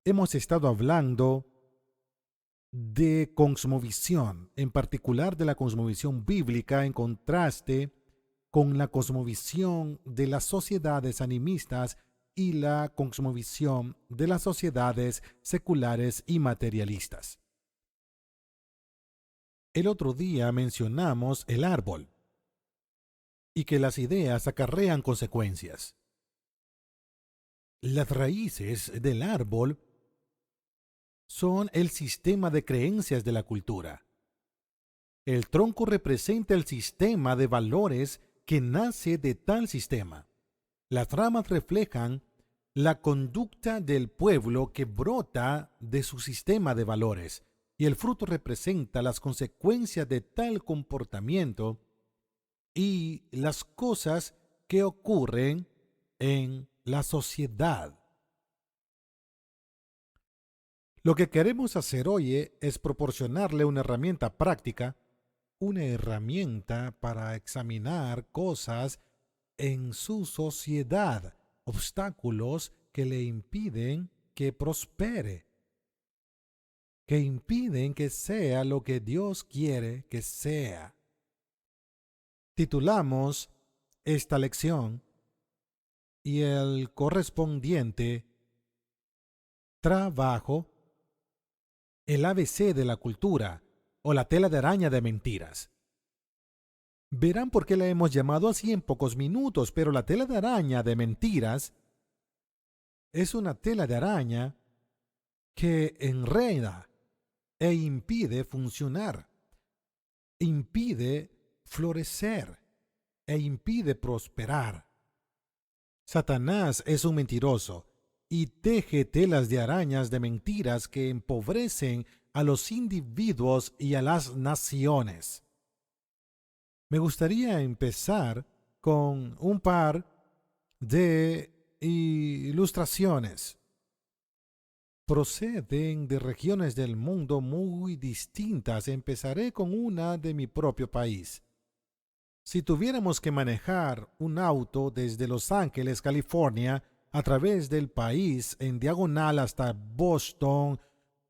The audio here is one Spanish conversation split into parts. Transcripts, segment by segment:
hemos estado hablando de cosmovisión, en particular de la cosmovisión bíblica en contraste con la cosmovisión de las sociedades animistas y la cosmovisión de las sociedades seculares y materialistas. El otro día mencionamos el árbol y que las ideas acarrean consecuencias. Las raíces del árbol son el sistema de creencias de la cultura. El tronco representa el sistema de valores que nace de tal sistema. Las ramas reflejan la conducta del pueblo que brota de su sistema de valores, y el fruto representa las consecuencias de tal comportamiento y las cosas que ocurren en la sociedad. Lo que queremos hacer hoy es proporcionarle una herramienta práctica, una herramienta para examinar cosas en su sociedad, obstáculos que le impiden que prospere, que impiden que sea lo que Dios quiere que sea. Titulamos esta lección y el correspondiente trabajo, el ABC de la cultura o la tela de araña de mentiras. Verán por qué la hemos llamado así en pocos minutos, pero la tela de araña de mentiras es una tela de araña que enreda e impide funcionar, impide florecer e impide prosperar. Satanás es un mentiroso y teje telas de arañas de mentiras que empobrecen a los individuos y a las naciones. Me gustaría empezar con un par de ilustraciones. Proceden de regiones del mundo muy distintas. Empezaré con una de mi propio país. Si tuviéramos que manejar un auto desde Los Ángeles, California, a través del país en diagonal hasta Boston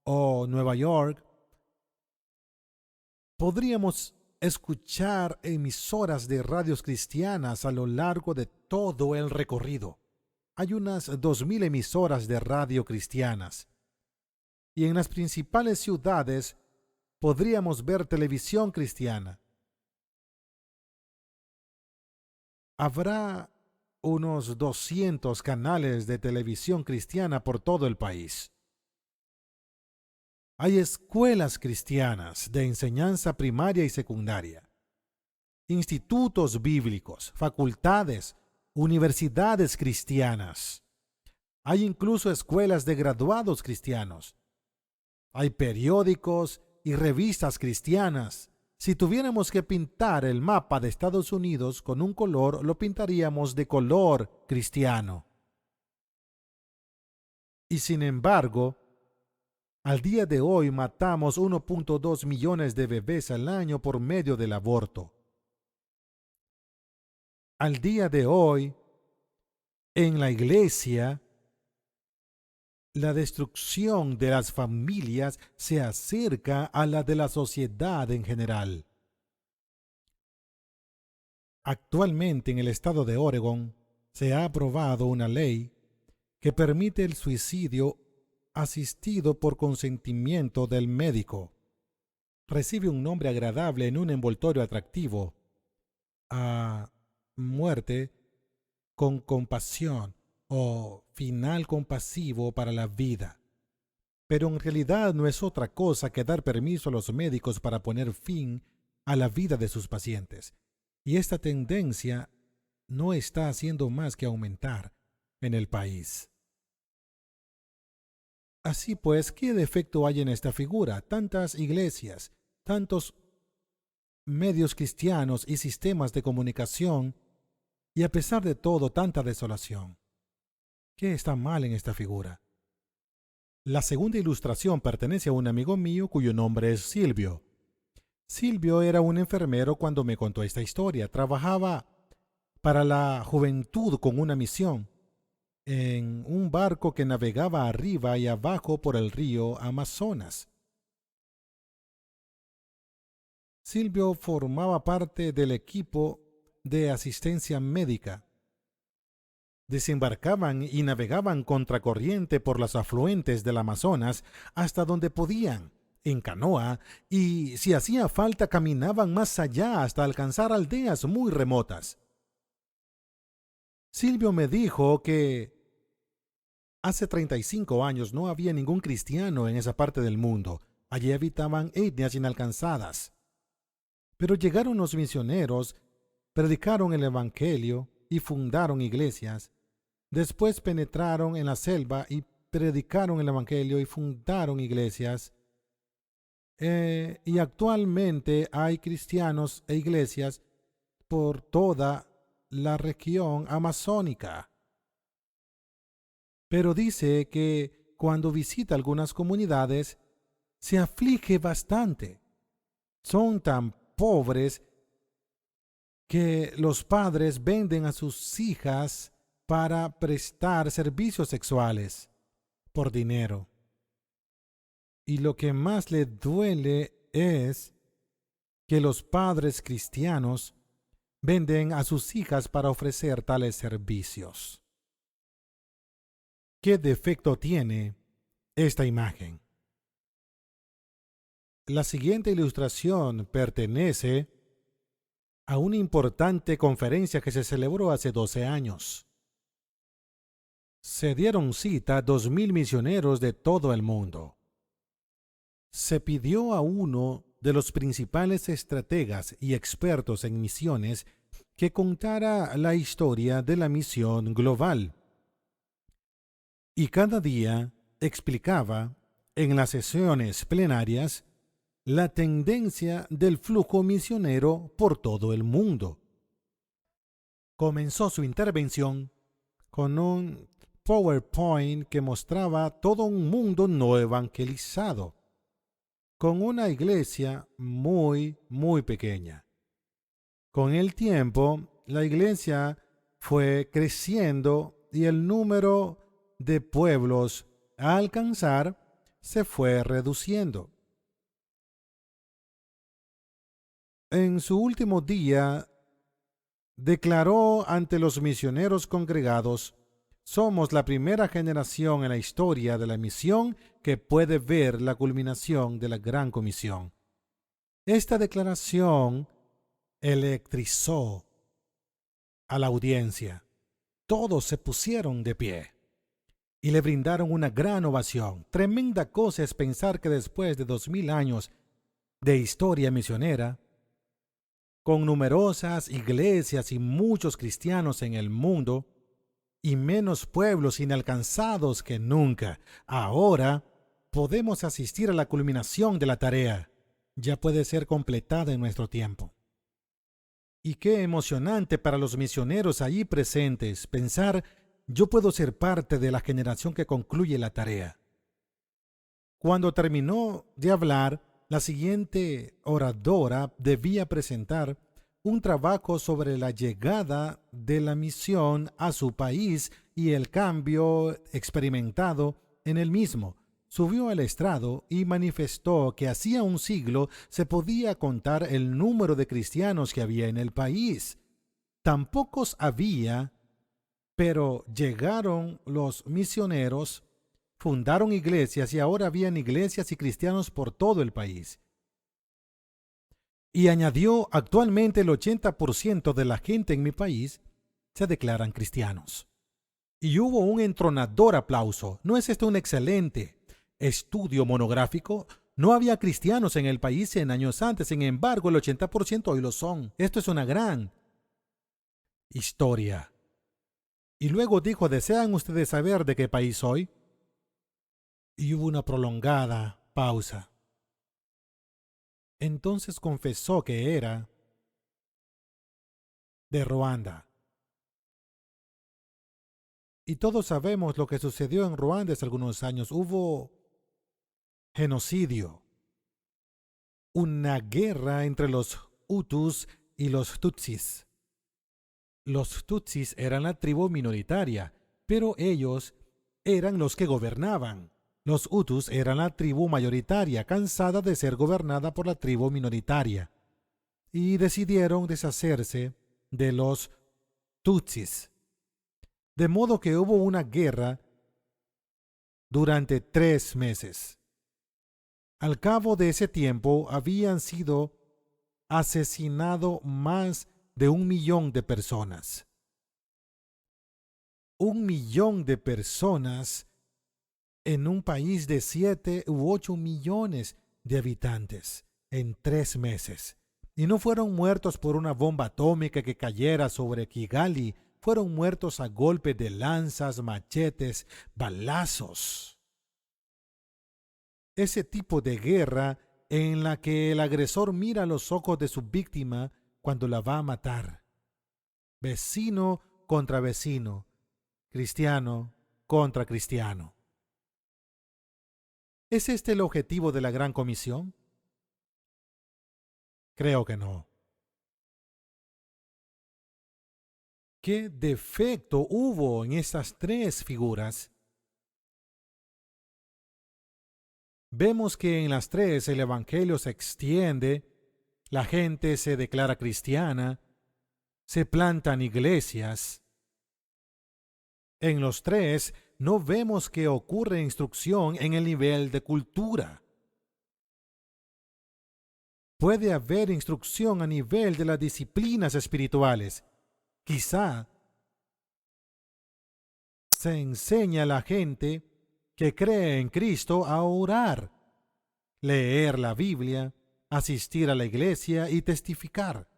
o Nueva York, podríamos escuchar emisoras de radios cristianas a lo largo de todo el recorrido. Hay unas 2000 emisoras de radio cristianas. Y en las principales ciudades podríamos ver televisión cristiana. Habrá unos 200 canales de televisión cristiana por todo el país. Hay escuelas cristianas de enseñanza primaria y secundaria, institutos bíblicos, facultades, universidades cristianas. Hay incluso escuelas de graduados cristianos. Hay periódicos y revistas cristianas. Si tuviéramos que pintar el mapa de Estados Unidos con un color, lo pintaríamos de color cristiano. Y sin embargo, al día de hoy matamos 1.2 millones de bebés al año por medio del aborto. Al día de hoy, en la iglesia, la destrucción de las familias se acerca a la de la sociedad en general. Actualmente en el estado de Oregón se ha aprobado una ley que permite el suicidio asistido por consentimiento del médico. Recibe un nombre agradable en un envoltorio atractivo: a muerte con compasión o final compasivo para la vida. Pero en realidad no es otra cosa que dar permiso a los médicos para poner fin a la vida de sus pacientes. Y esta tendencia no está haciendo más que aumentar en el país. Así pues, ¿qué defecto hay en esta figura? Tantas iglesias, tantos medios cristianos y sistemas de comunicación, y a pesar de todo, tanta desolación. ¿Qué está mal en esta figura? La segunda ilustración pertenece a un amigo mío cuyo nombre es Silvio. Silvio era un enfermero cuando me contó esta historia. Trabajaba para la juventud con una misión. en un barco que navegaba arriba y abajo por el río Amazonas. Silvio formaba parte del equipo de asistencia médica. Desembarcaban y navegaban contracorriente por los afluentes del Amazonas hasta donde podían, en canoa, y si hacía falta caminaban más allá hasta alcanzar aldeas muy remotas. Silvio me dijo que hace 35 años no había ningún cristiano en esa parte del mundo. Allí habitaban etnias inalcanzadas. Pero llegaron los misioneros, predicaron el Evangelio y fundaron iglesias. Después penetraron en la selva y predicaron el Evangelio y fundaron iglesias. Y actualmente hay cristianos e iglesias por toda la región amazónica. Pero dice que cuando visita algunas comunidades se aflige bastante. Son tan pobres que los padres venden a sus hijas para prestar servicios sexuales por dinero. Y lo que más le duele es que los padres cristianos venden a sus hijas para ofrecer tales servicios. ¿Qué defecto tiene esta imagen? La siguiente ilustración pertenece a una importante conferencia que se celebró hace 12 años. Se dieron cita 2,000 misioneros de todo el mundo. Se pidió a uno de los principales estrategas y expertos en misiones que contara la historia de la misión global. Y cada día explicaba en las sesiones plenarias la tendencia del flujo misionero por todo el mundo. Comenzó su intervención con un PowerPoint que mostraba todo un mundo no evangelizado, con una iglesia muy, muy pequeña. Con el tiempo, la iglesia fue creciendo y el número de pueblos a alcanzar se fue reduciendo. En su último día, declaró ante los misioneros congregados: somos la primera generación en la historia de la misión que puede ver la culminación de la Gran Comisión. Esta declaración electrizó a la audiencia. Todos se pusieron de pie y le brindaron una gran ovación. Tremenda cosa es pensar que después de 2000 años de historia misionera, con numerosas iglesias y muchos cristianos en el mundo, y menos pueblos inalcanzados que nunca, ahora podemos asistir a la culminación de la tarea. Ya puede ser completada en nuestro tiempo. Y qué emocionante para los misioneros allí presentes pensar: yo puedo ser parte de la generación que concluye la tarea. Cuando terminó de hablar, la siguiente oradora debía presentar un trabajo sobre la llegada de la misión a su país y el cambio experimentado en el mismo. Subió al estrado y manifestó que hacía un siglo se podía contar el número de cristianos que había en el país. Tan pocos había, pero llegaron los misioneros, fundaron iglesias y ahora habían iglesias y cristianos por todo el país. Y añadió: actualmente el 80% de la gente en mi país se declaran cristianos. Y hubo un entronador aplauso. ¿No es esto un excelente estudio monográfico? No había cristianos en el país 100 años antes, sin embargo el 80% hoy lo son. Esto es una gran historia. Y luego dijo: ¿desean ustedes saber de qué país soy? Y hubo una prolongada pausa. Entonces confesó que era de Ruanda. Y todos sabemos lo que sucedió en Ruanda hace algunos años. Hubo genocidio, una guerra entre los Hutus y los Tutsis. Los Tutsis eran la tribu minoritaria pero ellos eran los que gobernaban. Los Hutus eran la tribu mayoritaria, cansada de ser gobernada por la tribu minoritaria, y decidieron deshacerse de los Tutsis. De modo que hubo una guerra durante 3 meses. Al cabo de ese tiempo habían sido asesinado más de 1 millón de personas. 1 millón de personas en un país de 7 u 8 millones de habitantes en 3 meses. Y no fueron muertos por una bomba atómica que cayera sobre Kigali, fueron muertos a golpe de lanzas, machetes, balazos. Ese tipo de guerra en la que el agresor mira a los ojos de su víctima cuando la va a matar. Vecino contra vecino, cristiano contra cristiano. ¿Es este el objetivo de la Gran Comisión? Creo que no. ¿Qué defecto hubo en estas 3 figuras? Vemos que en las 3 el evangelio se extiende, la gente se declara cristiana, se plantan iglesias. En los 3 no vemos que ocurre instrucción en el nivel de cultura. Puede haber instrucción a nivel de las disciplinas espirituales. Quizá se enseña a la gente que cree en Cristo a orar, leer la Biblia, asistir a la iglesia y testificar.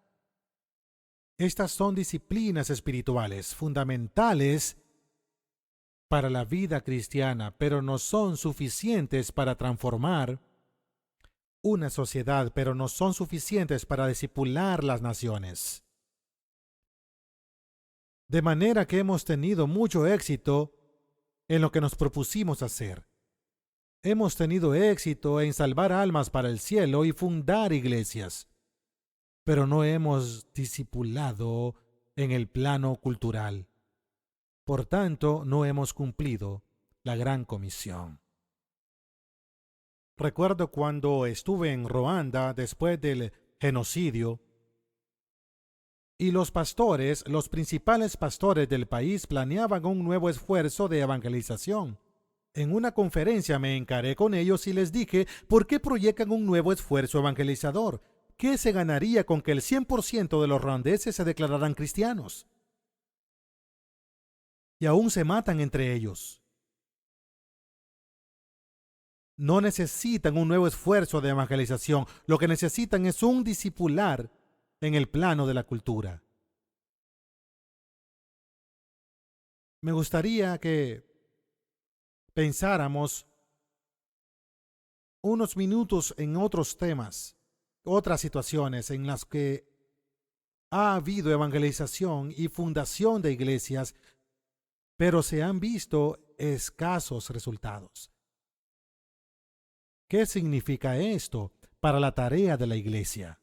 Estas son disciplinas espirituales fundamentales para la vida cristiana, pero no son suficientes para transformar una sociedad, pero no son suficientes para discipular las naciones. De manera que hemos tenido mucho éxito en lo que nos propusimos hacer. Hemos tenido éxito en salvar almas para el cielo y fundar iglesias, pero no hemos discipulado en el plano cultural. Por tanto, no hemos cumplido la Gran Comisión. Recuerdo cuando estuve en Ruanda después del genocidio, y los pastores, los principales pastores del país, planeaban un nuevo esfuerzo de evangelización. En una conferencia me encaré con ellos y les dije, ¿por qué proyectan un nuevo esfuerzo evangelizador? ¿Qué se ganaría con que el 100% de los ruandeses se declararan cristianos? Y aún se matan entre ellos. No necesitan un nuevo esfuerzo de evangelización. Lo que necesitan es un discipular en el plano de la cultura. Me gustaría que pensáramos unos minutos en otros temas, otras situaciones en las que ha habido evangelización y fundación de iglesias, pero se han visto escasos resultados. ¿Qué significa esto para la tarea de la iglesia?